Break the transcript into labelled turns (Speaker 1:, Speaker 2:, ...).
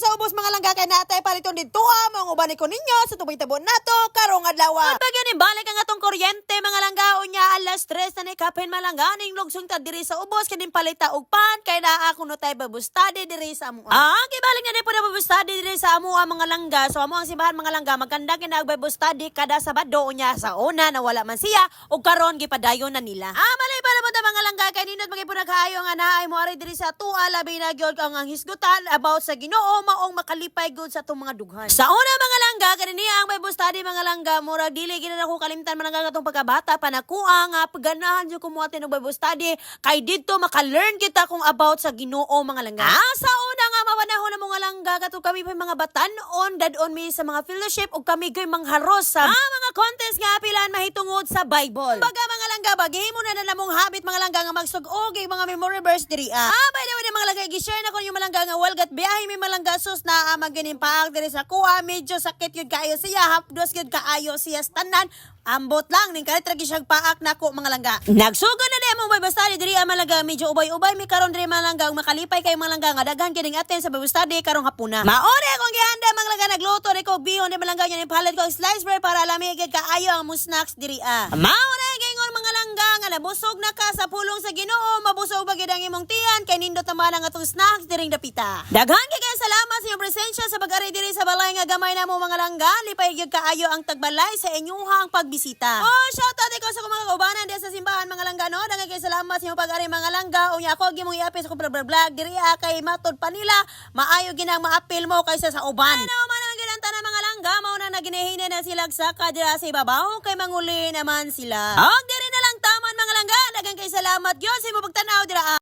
Speaker 1: sa ubos mga langga kay natay paliton dito mga ubani ko ninyo sa tubig tabon nato karong adlaw. At bagyan balik ang atong kuryente mga langga unya alas 3 na ni kapin malangga ning lugsong ta diri sa ubos kining palita og pan kay naa kuno tay babustadi diri sa amo. Gibalik na ni po na babustadi diri sa amo mga langga. So amo ang simbahan mga langga maganda kinag babustadi kada Sabado unya sa una na wala man siya ug karon gipadayon na nila. Malay pala mo ta mga langga kay nindot magipon kaayo nga naay mo ari diri sa tuwa labi na gyud ang hisgutan about sa Ginoo maong makalipay gud sa atong mga dughan. Sa una mga langga kanini ang Bible study mga langga murag dili gid na ko kalimtan man nga atong pagkabata panakuha nga paganahan jud ko mo atin og Bible study kay didto maka-learn kita kung about sa Ginoo mga langga. Sa una nga mawanahon na mga langga kato kami pa mga batan-on dadon mi sa mga fellowship ug kami gay mangharos sa mga contest nga pilan mahitungod sa Bible. Baga mga langga bagihimo na namong habit mga langga nga magsug-og mga memory verse diri. By the way mga langga gi-share na ko yung malangga nga walgat biyahe mi malangga sus na maganing paag diri sa kuha medyo sakit yun kaayo siya hapdos yun kaayo siya tanan ambot lang ning kalit tragi siyang paak nako mga langga. Nagsugo na ni among Bible study diri malangga medyo ubay-ubay mi karon diri malangga makalipay kay malangga nga daghan kining aten sa Bible study karong hapuna. Maore akong gihanda mga langga nagluto ni ko bihon ni malangga nya ni palit ko slice bread para lamigid kaayo ang mo snacks diri. Maore gingon mga langga nga nabusog na ka sa pulong sa Ginoo mabusog ba gid ang imong tiyan kay nindot naman ang atong snacks diring dapita. Daghan kay salamat sa iyong presensya sa pag-ari diri sa balay nga gamay namo mga langga lipay gyud kaayo ang tagbalay sa inyuhang pagbisita. Shout out ko sa mga kaubanan di sa simbahan mga langga no. Daghan kay salamat sa iyong pag-ari mga langga unya ako gimong i-apil sa vlog diri kay matod pa nila maayo ginang maapil mo kaysa sa uban. Ano man ang ginanta na mga langga mao na naginahina na sila sa kadira sa ibabaw kay manguli naman sila. Og diri na lang taman mga langga daghan kay salamat gyud sa imong pagtan-aw dira.